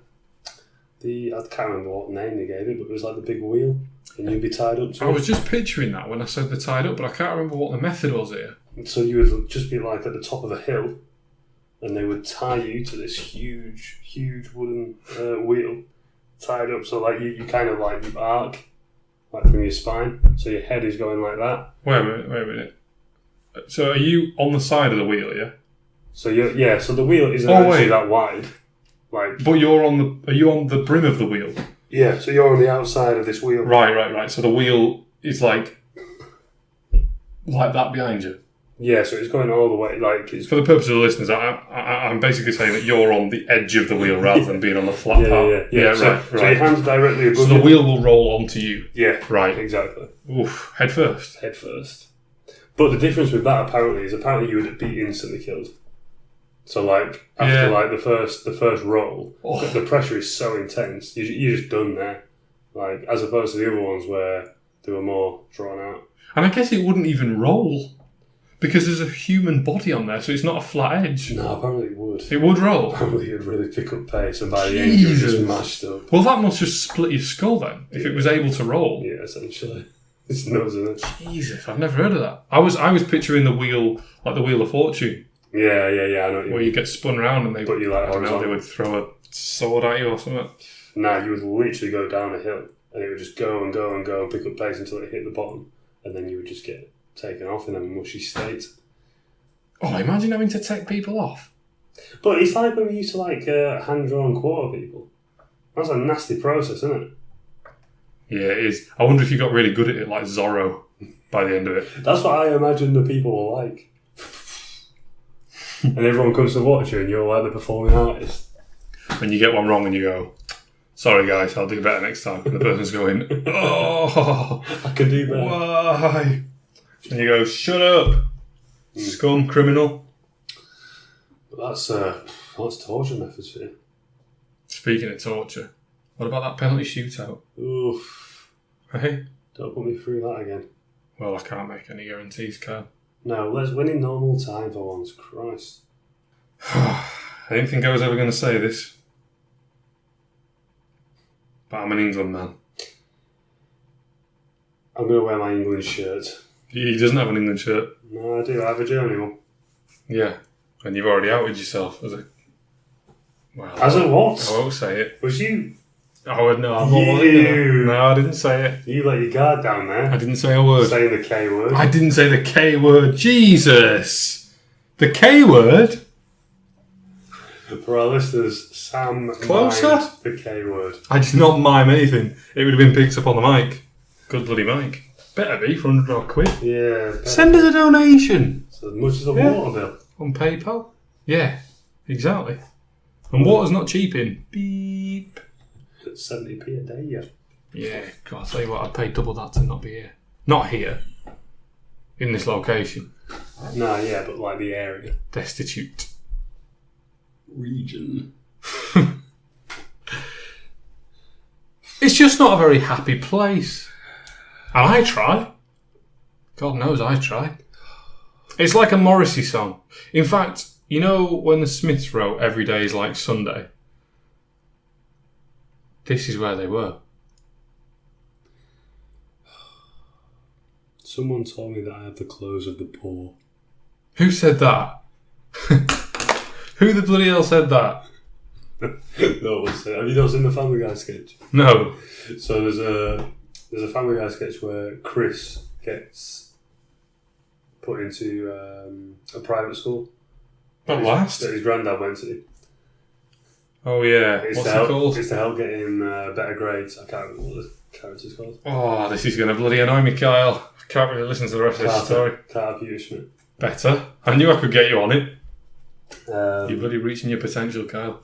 I can't remember what name they gave it, but it was like the big wheel, and you'd be tied up to it. I was just picturing that when I said they're tied up, but I can't remember what the method was here. So you would just be like at the top of a hill, and they would tie you to this huge wooden wheel, tied up, so like you kind of like you arc, like from your spine, so your head is going like that. Wait a minute. So are you on the side of the wheel, yeah? So so the wheel isn't actually that wide. Like, but are you on the brim of the wheel? Yeah, so you're on the outside of this wheel. Right. So the wheel is like that behind you. Yeah, so it's going all the way. Like, it's... For the purpose of the listeners, I'm basically saying that you're on the edge of the wheel rather than being on the flat part. Yeah. So your hand's directly above you. So the wheel will roll onto you. Yeah, right. Exactly. Oof, head first. But the difference with that apparently you would be instantly killed. So like after like the first roll, the pressure is so intense, you're just done there. Like as opposed to the other ones where they were more drawn out. And I guess it wouldn't even roll. Because there's a human body on there, so it's not a flat edge. No, apparently it would. It would roll? Apparently it would really pick up pace, and by the end you're just mashed up. Well, that must just split your skull then, if it was able to roll. Yeah, essentially. It's nuts, isn't it? Jesus, I've never heard of that. I was picturing the wheel, like the Wheel of Fortune, Yeah, I know what you where mean. you get spun around and they, But you like I don't know, horizontal. they would throw a sword at you or something. Nah, you would literally go down a hill and it would just go and go and go and pick up pace until it hit the bottom, and then you would just get taken off in a mushy state. Oh, imagine having to take people off. But it's like when we used to hand draw and quarter people. That's a nasty process, isn't it? Yeah, it is. I wonder if you got really good at it, like Zorro, by the end of it. That's what I imagine the people were like. And everyone comes to watch you and you're like the performing artist. When you get one wrong and you go, sorry guys, I'll do better next time. And the person's going, oh, I can do better. why? And you go, shut up, scum, criminal. But that's torture methods for you. Speaking of torture, what about that penalty shootout? Oof. Hey? Don't put me through that again. Well, I can't make any guarantees, Carl. No, let's win in normal time for once. Christ. I didn't think I was ever going to say this. But I'm an England man. I'm going to wear my England shirt. He doesn't have an England shirt. No, I do. I have a Germany one. Yeah. And you've already outed yourself as a... Well, As a what? I won't say it. Was you... Oh, no, I'm You. not. No, I didn't say it. You let your guard down there. I didn't say a word. Saying the K word. I didn't say the K word. Jesus! The K word? For our listeners, Sam Closer? mimed the K word. I did not mime anything. It would have been picked up on the mic. Good bloody mic. Better be for 100 odd quid. Yeah. Send us a donation. So as much as the Yeah. water bill. On PayPal? Yeah, exactly. And water's not cheap in. Beep. 70p a day, yeah. Yeah, God, I'll tell you what, I'd pay double that to not be here. Not here. In this location. No, yeah, but like the area. Destitute. Region. It's just not a very happy place. And I try. God knows I try. It's like a Morrissey song. In fact, you know when the Smiths wrote Every Day is Like Sunday? This is where they were. Someone told me that I have the clothes of the poor. Who said that? Who the bloody hell said that? No one said. Have you not seen the Family Guy sketch? No. So there's a Family Guy sketch where Chris gets put into a private school. At last? That his granddad went to. Oh yeah. It's What's to it help, called? It's to help get him better grades. I can't remember what the character's called. Oh, this is going to bloody annoy me, Kyle. I can't really listen to the rest of this story. Carter Peter Schmidt. Better. I knew I could get you on it. You're Um, bloody reaching your potential, Kyle.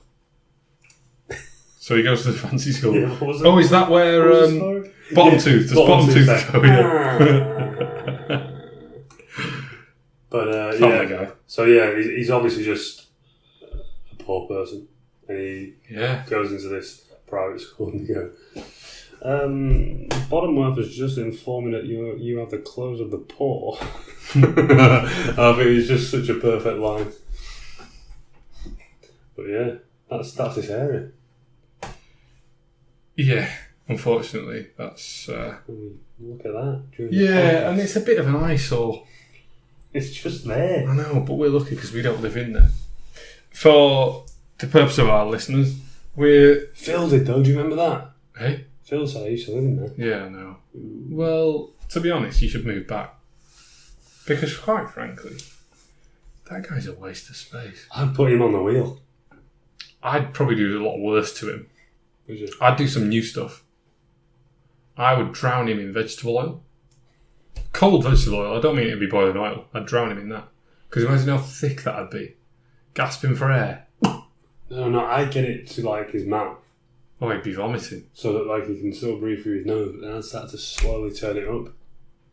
So he goes to the fancy school. yeah, what was it? Oh, is that where What was the story? bottom tooth? Does bottom tooth there. go? Yeah. But Family yeah. Guy. So yeah, he's obviously just a poor person, and he Yeah. goes into this private school and they go, Bottomworth is just informing that you have the clothes of the poor. I think it's just such a perfect line. But yeah, that's this area. Yeah. Unfortunately, that's. Look at that. during the Yeah, podcast. and it's a bit of an eyesore. It's just there. I know, but we're lucky because we don't live in there. For the purpose of our listeners, we're. Phil did though, do you remember that? Hey? Phil said I used to live in there. Yeah, I know. Well, to be honest, you should move back. Because, quite frankly, that guy's a waste of space. I'd put him on the wheel. I'd probably do a lot worse to him. Would you? I'd do some new stuff. I would drown him in vegetable oil. Cold vegetable oil. I don't mean it'd be boiling oil. I'd drown him in that. Because imagine how thick that'd be. Gasping for air. No, I'd get it to like his mouth. Oh, he'd be vomiting. So that like he can still breathe through his nose, but then I'd start to slowly turn it up.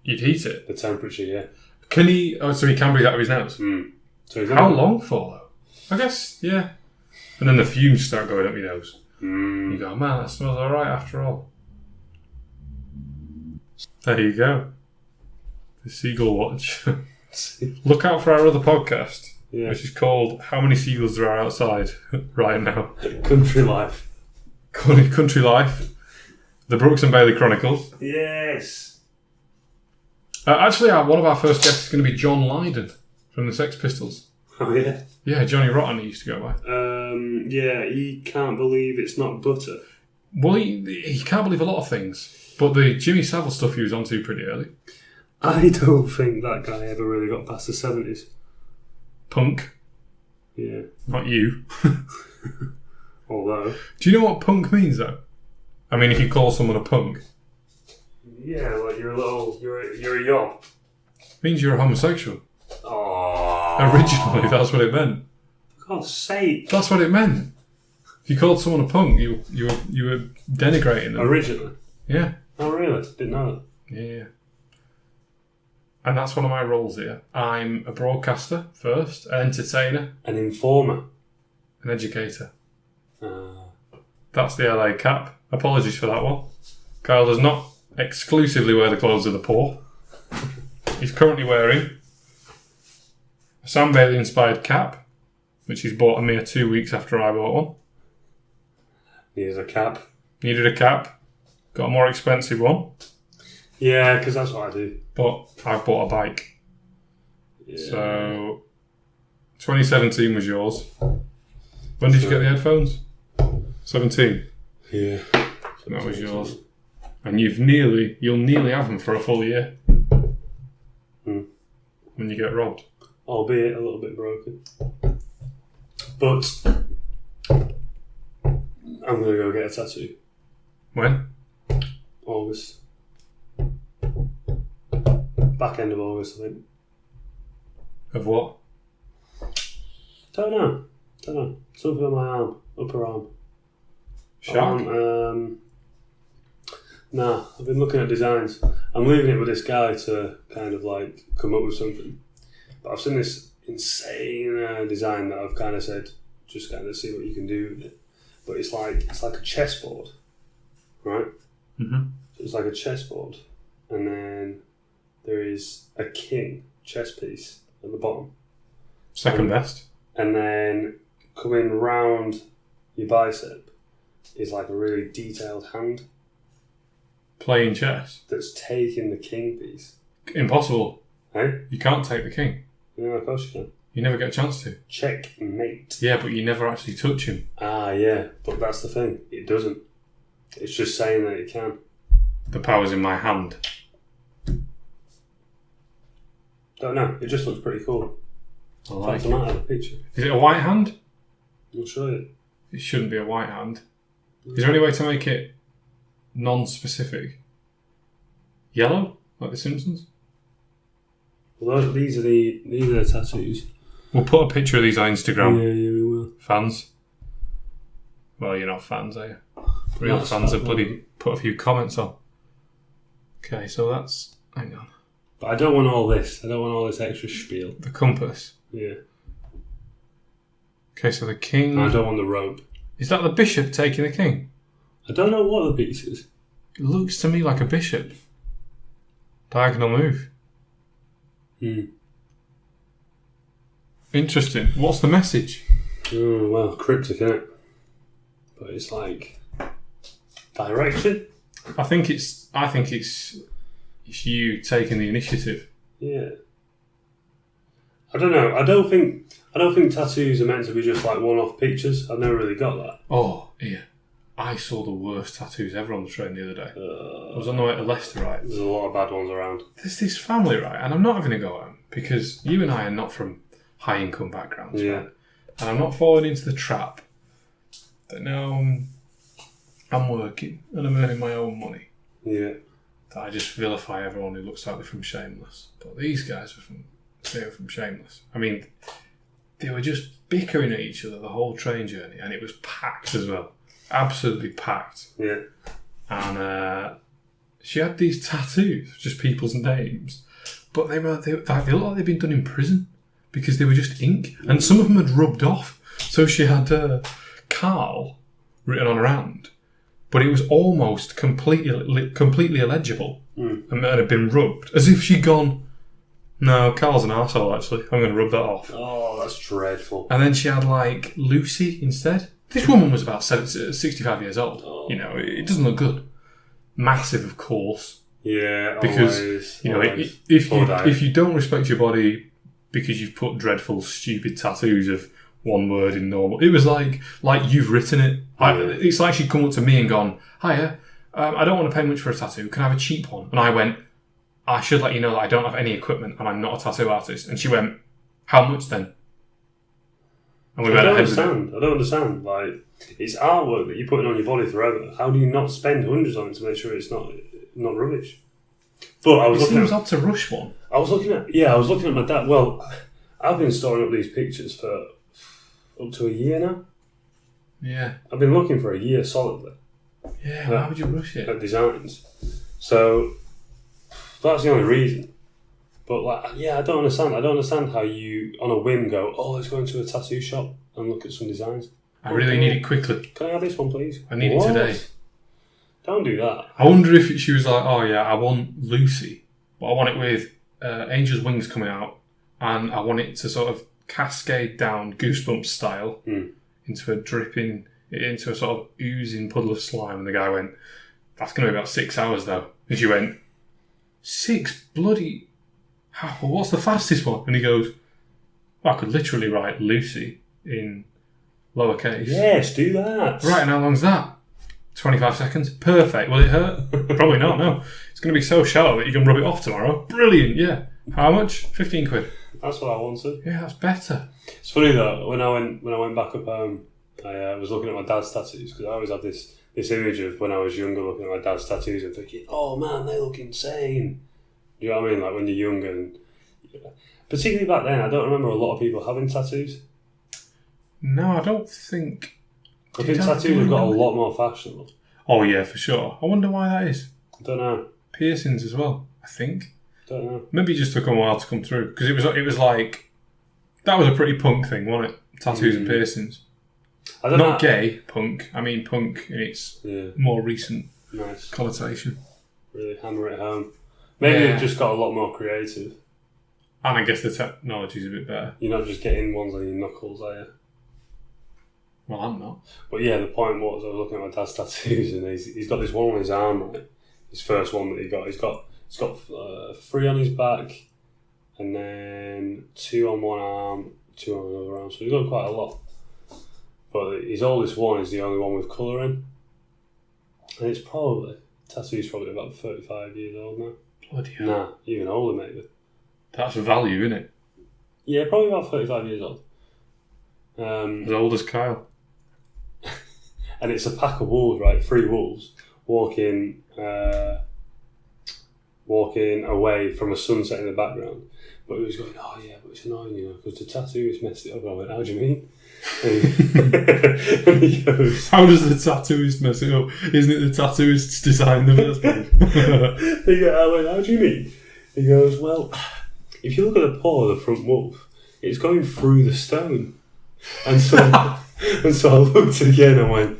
You'd heat it. The temperature, yeah. Can he... Oh, so he can breathe out of his nose? So he's How long for, though? I guess, yeah. And then the fumes start going up your nose. Mm. You go, man, that smells alright after all. There you go. The Seagull Watch. Look out for our other podcast, Yeah. which is called How Many Seagulls There Are Outside right now. Country life. Country Life. The Brooks and Bailey Chronicles. Yes. One of our first guests is going to be John Lydon from the Sex Pistols. Oh, yeah? Yeah, Johnny Rotten he used to go by. Yeah, he can't believe it's not butter. Well, he can't believe a lot of things, but the Jimmy Savile stuff he was onto pretty early. I don't think that guy ever really got past the 70s. Punk. Yeah. Not you. Although... Do you know what punk means, though? I mean, if you call someone a punk... Yeah, like you're a yob. It means you're a homosexual. Oh. Originally, that's what it meant. For God's sake. That's what it meant. If you called someone a punk, you were denigrating them. Originally? Yeah. Oh, really? Didn't know that. Yeah. And that's one of my roles here. I'm a broadcaster first, an entertainer, An informer. an educator. That's the LA cap. Apologies for that one. Kyle does not exclusively wear the clothes of the poor. He's currently wearing a Sam Bailey inspired cap, which he's bought a mere 2 weeks after I bought one. Needs a cap. Needed a cap. Got a more expensive one. Yeah, because that's what I do. But I've bought a bike. Yeah. So 2017 was yours. When did you get the headphones? 17. Yeah. So that was yours. And you'll nearly have them for a full year. When you get robbed. Albeit a little bit broken. But I'm going to go get a tattoo. When? August. Back end of August, I think. Of what? Don't know. Something on my arm. Upper arm. Shark? Nah, I've been looking at designs. I'm leaving it with this guy to kind of like come up with something. But I've seen this insane design that I've kind of said, just kind of see what you can do with it. But it's like a chessboard, right? Mm-hmm. So it's like a chessboard, and then there is a king chess piece at the bottom. Second best. And then coming round your bicep is like a really detailed hand Playing chess. that's taking the king piece. Impossible. Hey? You can't take the king. Yeah, of course you can. You never get a chance to. Checkmate. Yeah, but you never actually touch him. Ah, yeah, but that's the thing. It doesn't. It's just saying that it can. The power's in my hand. Don't know. It just looks pretty cool. I like That's it. a matter of the picture. Is it a white hand? I'll show you. It shouldn't be a white hand. Is there any way to make it non-specific? Yellow? Like The Simpsons? Well, these are the tattoos. We'll put a picture of these on Instagram. Yeah, we will. Fans. Well, you're not fans, are you? Real That's fans have fine. bloody put a few comments on. Okay, so that's... Hang on. But I don't want all this. I don't want all this extra spiel. The compass. Yeah. Okay, so the king... I don't want the rope. Is that the bishop taking the king? I don't know what the piece is. It looks to me like a bishop. Diagonal move. Interesting. What's the message? Oh, well, cryptic, innit? But it's like... direction? I think it's you taking the initiative. Yeah. I don't know. I don't think tattoos are meant to be just like one-off pictures. I've never really got that. Oh, yeah. I saw the worst tattoos ever on the train the other day. I was on the way to Leicester, right? There's a lot of bad ones around. There's this family, right? And I'm not having a go at them because you and I are not from high-income backgrounds, Yeah. right? And I'm not falling into the trap that now I'm working and I'm earning my own money. Yeah. That I just vilify everyone who looks like they're from Shameless. But these guys were from Shameless. I mean, they were just bickering at each other the whole train journey, and it was packed as well. Absolutely packed. Yeah. And she had these tattoos, just people's names, but they looked like they'd been done in prison because they were just ink, and some of them had rubbed off. So she had Carl written on her hand, but it was almost completely illegible, and it had been rubbed, as if she'd gone, no, Carl's an arsehole actually, I'm going to rub that off. Oh, that's dreadful. And then she had like Lucy instead. This woman was about 65 years old. Oh. You know, it doesn't look good. Massive, of course. Yeah, because always, you know always. if you don't respect your body because you've put dreadful, stupid tattoos of one word in normal, it was like you've written it. It's like she'd come up to me and gone, "Hiya, I don't want to pay much for a tattoo. Can I have a cheap one?" And I went, "I should let you know that I don't have any equipment and I'm not a tattoo artist." And she went, "How much then?" And we I don't understand. Like, it's artwork that you're putting on your body forever. How do you not spend hundreds on it to make sure it's not rubbish? But I was seems odd to rush one. I was looking at my dad. Well, I've been storing up these pictures for up to a year now. Yeah. I've been looking for a year solidly. Yeah, why would you rush it? At designs. So that's the only reason. But I don't understand. I don't understand how you, on a whim, go, "Oh, let's go into a tattoo shop and look at some designs." I really need it quickly. Can I have this one, please? I need it today. Don't do that. I wonder if she was like, "Oh yeah, I want Lucy, but I want it with Angel's wings coming out, and I want it to sort of cascade down Goosebumps style into a sort of oozing puddle of slime." And the guy went, "That's going to be about 6 hours though." And she went, "6 bloody... what's the fastest one?" And he goes, "Well, I could literally write Lucy in lowercase." Yes, do that. Right, and how long's that? 25 seconds. Perfect. Will it hurt? Probably not, no. It's going to be so shallow that you can rub it off tomorrow. Brilliant, yeah. How much? 15 quid. That's what I wanted. Yeah, that's better. It's funny though, when I went back up home, I was looking at my dad's tattoos, because I always have this image of when I was younger looking at my dad's tattoos and thinking, "Oh man, they look insane." Do you know what I mean? Like when you're young, and particularly back then, I don't remember a lot of people having tattoos. No, I don't think... I think tattoos have got a lot more fashionable. Oh yeah, for sure. I wonder why that is. I don't know. Piercings as well, I think. Don't know. Maybe it just took a while to come through, because it was like... That was a pretty punk thing, wasn't it? Tattoos and piercings. Not gay punk. I mean punk in its more recent connotation. Really hammer it home. Maybe it just got a lot more creative. And I guess the technology's a bit better. You're not just getting ones on your knuckles, are you? Well, I'm not. But yeah, the point was, I was looking at my dad's tattoos, and he's got this one on his arm, right? His first one that he got. He's got 3 on his back, and then 2 on one arm, 2 on another arm. So he's got quite a lot. But his oldest one is the only one with colour in. And it's tattoo's probably about 35 years old now. Bloody hell. Nah, even older maybe. That's value, isn't it? Yeah, probably about 35 years old. As old as Kyle. And it's a pack of wolves, right? 3 wolves walking away from a sunset in the background. But he was going, "Oh yeah, but it's annoying, you know, because the tattooist messed it up." I went, "How do you mean?" And he goes, "How does the tattooist mess it up? Isn't it the tattooist's design in the first place?" I went, "How do you mean?" He goes, "Well, if you look at the paw of the front wolf, it's going through the stone." And so I looked again and went,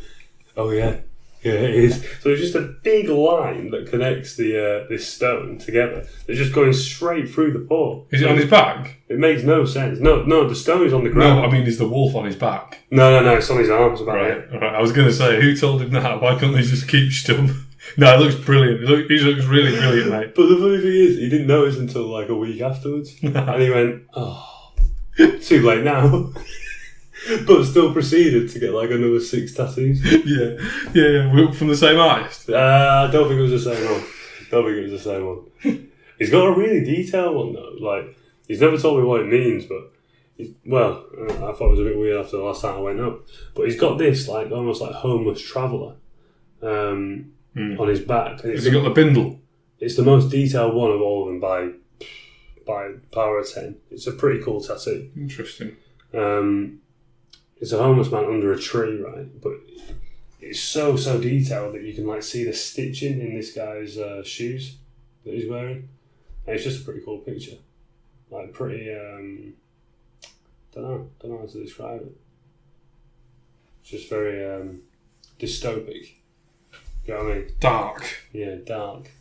"Oh yeah, it is." So it's just a big line that connects this stone together. It's just going straight through the paw. Is it on his back? It makes no sense. No, the stone is on the ground. No, I mean, is the wolf on his back? No, it's on his arms. Right. I was going to say, who told him that? Why couldn't they just keep stum? No, it looks brilliant. He looks really brilliant, mate. But the funny thing is, he didn't notice until like a week afterwards. And he went, "Oh, too late now." But still proceeded to get like another 6 tattoos. Yeah. From the same artist? I don't think it was the same one. He's got a really detailed one though. Like, he's never told me what it means, but I thought it was a bit weird after the last time I went up. But he's got this like almost like homeless traveller on his back. Has he got the bindle? It's the most detailed one of all of them by power of 10. It's a pretty cool tattoo. Interesting. It's a homeless man under a tree, right? But it's so detailed that you can like see the stitching in this guy's shoes that he's wearing. And it's just a pretty cool picture. Like pretty, don't know how to describe it. It's just very dystopic. You know what I mean? Dark. Yeah, dark.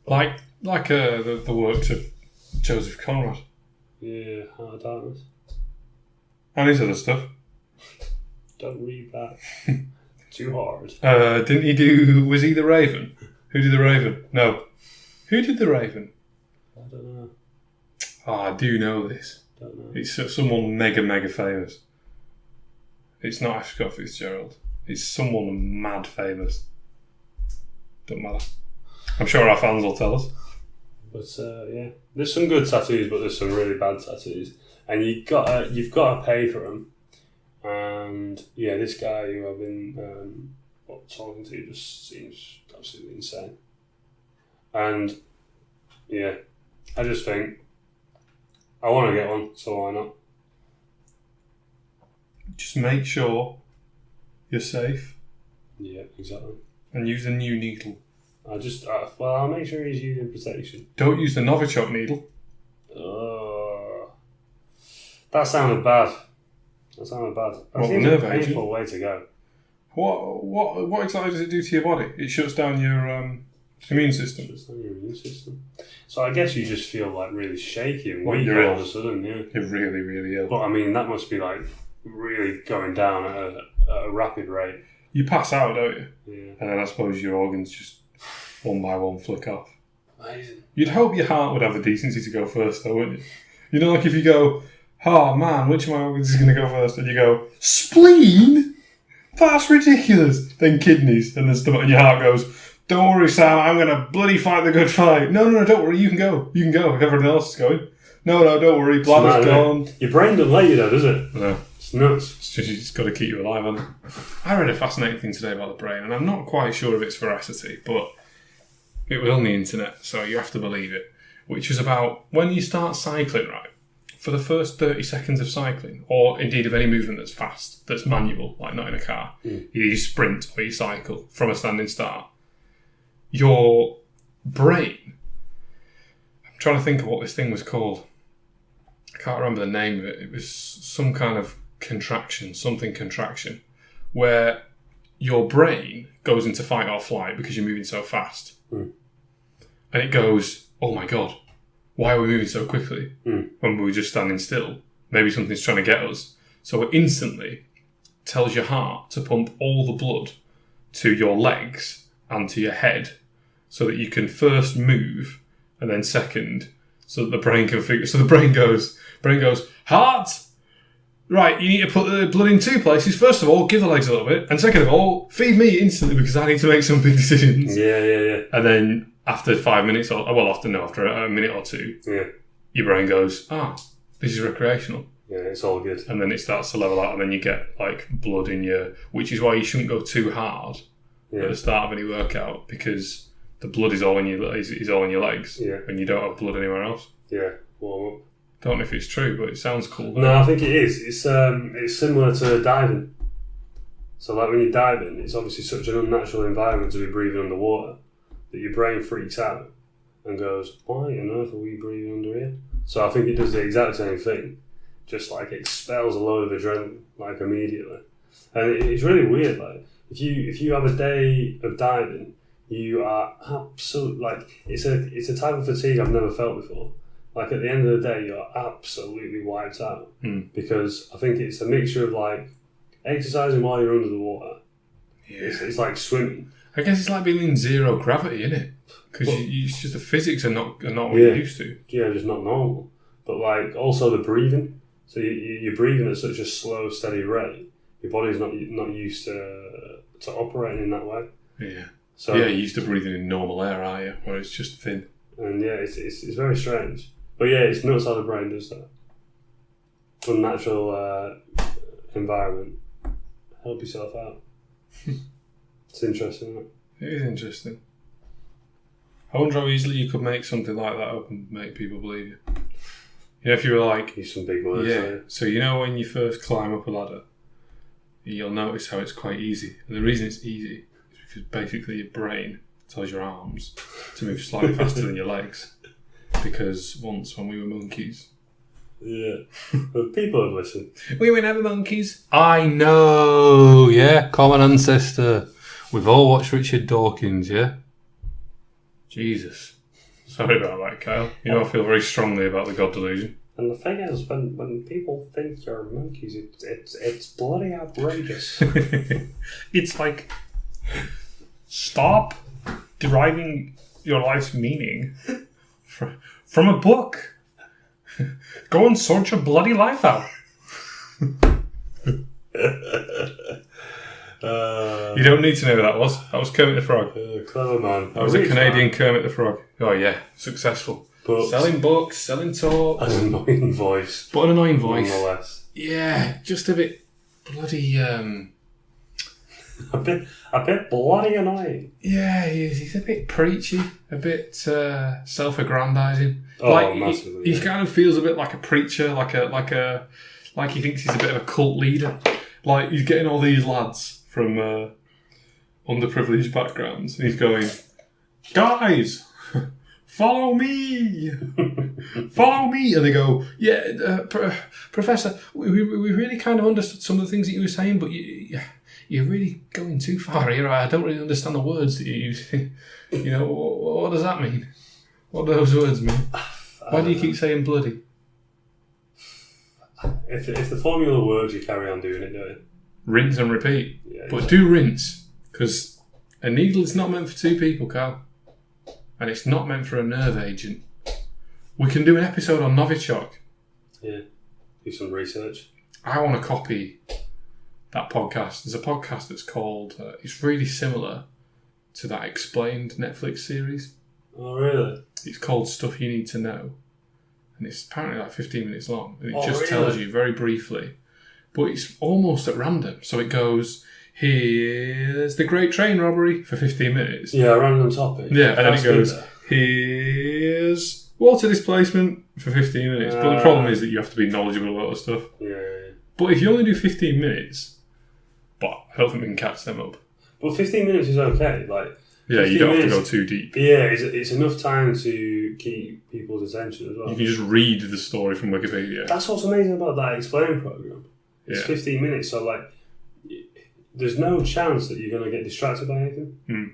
Like the works of Joseph Conrad. Yeah, Heart of Darkness. And his other stuff. Don't read that. Too hard. Didn't he do... Was he the Raven? Who did the Raven? No. Who did the Raven? I don't know. Oh, I do know this. Don't know. It's someone mega famous. It's not F. Scott Fitzgerald. It's someone mad famous. Don't matter. I'm sure our fans will tell us. But yeah, there's some good tattoos, but there's some really bad tattoos, and you've got to pay for them. And yeah, this guy who I've been talking to just seems absolutely insane. And yeah, I just think I want to get one, so why not? Just make sure you're safe. Yeah, exactly. And use a new needle. I'll make sure he's using protection. Don't use the Novichok needle. That sounded bad. That seems a painful way to go. What exactly does it do to your body? It shuts down your immune system. Shuts down your immune system. So I guess you just feel like really shaky and Like weak you're all ill. of a sudden, yeah. You're really, really ill. But I mean, that must be like really going down at a rapid rate. You pass out, don't you? Yeah. And then I suppose your organs just one by one flick off. Amazing. You'd hope your heart would have the decency to go first, though, wouldn't you? You know, like if you go, oh man, which of my organs is going to go first? And you go, spleen? That's ridiculous. Then kidneys, and then stomach, and your heart goes, don't worry, Sam, I'm going to bloody fight the good fight. No, don't worry, you can go. You can go if everyone else is going. No, don't worry, bladder's gone. Your brain doesn't let you though, does it? No. It's nuts. It's just got to keep you alive, hasn't it? I read a fascinating thing today about the brain, and I'm not quite sure of its veracity, but it was on the internet, so you have to believe it, which was about when you start cycling, right, for the first 30 seconds of cycling, or indeed of any movement that's fast, that's manual, like not in a car, either you sprint or you cycle from a standing start, your brain, I'm trying to think of what this thing was called. I can't remember the name of it. It was some kind of contraction, where your brain goes into fight or flight because you're moving so fast. And it goes, oh my God, why are we moving so quickly when we were just standing still? Maybe something's trying to get us. So it instantly tells your heart to pump all the blood to your legs and to your head so that you can first move and then second so that the brain can figure. So the brain goes, heart! Right, you need to put the blood in two places. First of all, give the legs a little bit. And second of all, feed me instantly because I need to make some big decisions. Yeah. And then after 5 minutes, after a minute or two, your brain goes, this is recreational. Yeah, it's all good. And then it starts to level out and then you get like blood in your... Which is why you shouldn't go too hard at the start of any workout because the blood is all in your legs and you don't have blood anywhere else. Yeah, well... Don't know if it's true, but it sounds cool. No, I think it is. It's similar to diving. So like when you're diving, it's obviously such an unnatural environment to be breathing underwater that your brain freaks out and goes, why on earth are we breathing under here? So I think it does the exact same thing, just like expels a load of adrenaline like immediately. And it's really weird. Like if you have a day of diving, you are absolutely like it's a type of fatigue I've never felt before. Like at the end of the day, you're absolutely wiped out because I think it's a mixture of like exercising while you're under the water. Yeah. It's like swimming. I guess it's like being in zero gravity, isn't it? Because it's just the physics are not what you're used to. Yeah, just not normal. But like also the breathing. So you're breathing at such a slow, steady rate. Your body's not used to operating in that way. Yeah. So you're used to breathing in normal air, are you? Where it's just thin. And yeah, it's very strange. But yeah, it's nuts how the brain does that. Unnatural environment. Help yourself out. It's interesting, isn't it? It is interesting. I wonder how easily you could make something like that up and make people believe you. You know, if you were like... Use some big words. Yeah. So you know when you first climb up a ladder, you'll notice how it's quite easy. And the reason it's easy is because basically your brain tells your arms to move slightly faster than your legs. Because once when we were monkeys... Yeah. But people have listened. We were never monkeys. I know, yeah. Common ancestor. We've all watched Richard Dawkins, yeah? Jesus. Sorry about that, Kyle. You know I feel very strongly about the God delusion. And the thing is, when people think you're monkeys, it's bloody outrageous. It's like, stop deriving your life's meaning from a book. Go and sort your bloody life out. You don't need to know who that was. That was Kermit the Frog. Clever man. That was a Canadian Kermit the Frog. Oh yeah, successful. Books. Selling books, selling talk. An annoying voice. But an annoying voice. Nonetheless. Yeah, just a bit bloody... A bit bloody annoying. Yeah, he's a bit preachy, a bit self-aggrandizing. Oh, He massively. kind of feels a bit like a preacher, like he thinks he's a bit of a cult leader. Like he's getting all these lads from underprivileged backgrounds, and he's going, "Guys, follow me, follow me," and they go, "Yeah, Professor, we really kind of understood some of the things that you were saying, but you're really going too far here. I don't really understand the words that you're using. You know, what does that mean? What do those words mean? Why do you keep saying bloody?" If the formula works, you carry on doing it, don't you? Rinse and repeat. Yeah, But do rinse, because a needle is not meant for two people, Carl. And it's not meant for a nerve agent. We can do an episode on Novichok. Yeah. Do some research. I want to copy that podcast. There's a podcast that's called, it's really similar to that Explained Netflix series. Oh, really? It's called Stuff You Need to Know. And it's apparently like 15 minutes long. And it Oh, just really? tells you very briefly. But it's almost at random. So it goes, here's the Great Train Robbery for 15 minutes. Yeah, random topic. Yeah, and then it goes, Faster. here's water displacement for 15 minutes. But the problem is that you have to be knowledgeable about the stuff. Yeah. But if you only do 15 minutes, but I don't think we can catch them up. But 15 minutes is okay. Like, Yeah, you 15 don't have to minutes- go too deep. yeah, it's enough time to keep people's attention as well. You can just read the story from Wikipedia. That's what's amazing about that Explain program. It's Yeah. 15 minutes, so like, there's no chance that you're going to get distracted by anything. Hmm.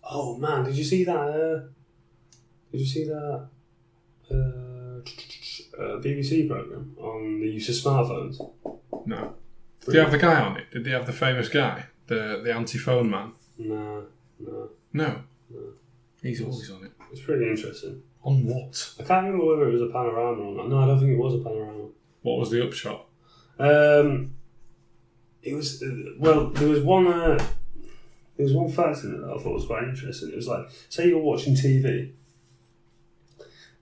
Oh man, did you see that? BBC program on the use of smartphones? No. Did they have the guy on it? Did they have the famous guy? The anti-phone man? No. No. He's always on it. It's pretty interesting. On what? I can't remember whether it was a panorama or not. No, I don't think it was a panorama. What was the upshot? It was well. There was one fact in it that I thought was quite interesting. It was like, say you're watching TV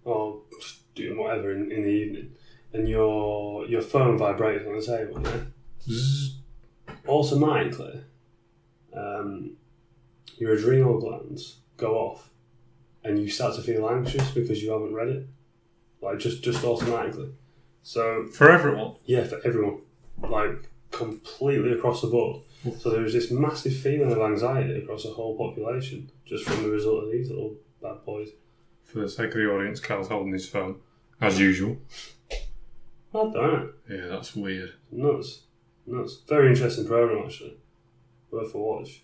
or just doing whatever in the evening, and your phone vibrates on the table. Yeah? Zzz. Automatically, your adrenal glands go off, and you start to feel anxious because you haven't read it, like just automatically. So For everyone. yeah, for everyone, like completely across the board. So there was this massive feeling of anxiety across the whole population just from the result of these little bad boys. For the sake of the audience, Carl's holding his phone. As usual. Mad, don't it? Yeah, that's weird. Nuts. Very interesting program, actually. Worth a watch.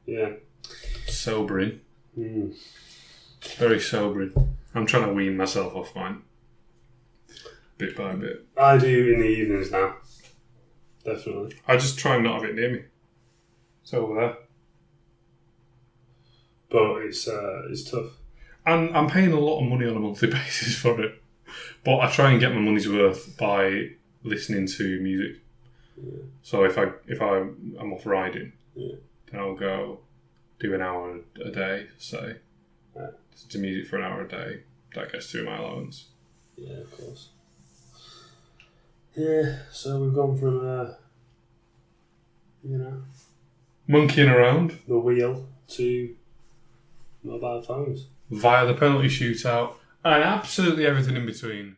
Yeah. Sobering. Mm. Very sobering. I'm trying to wean myself off mine. Bit by bit. I do in the evenings now. Definitely. I just try not to have it near me. It's over there. But it's tough. And I'm paying a lot of money on a monthly basis for it. But I try and get my money's worth by listening to music. Yeah. So if I'm off riding, Yeah. then I'll go do an hour a day, say. Yeah. Listen to music for an hour a day. That gets through my allowance. Yeah, of course. Yeah, so we've gone from, Monkeying around the wheel to mobile phones. via the penalty shootout and absolutely everything in between.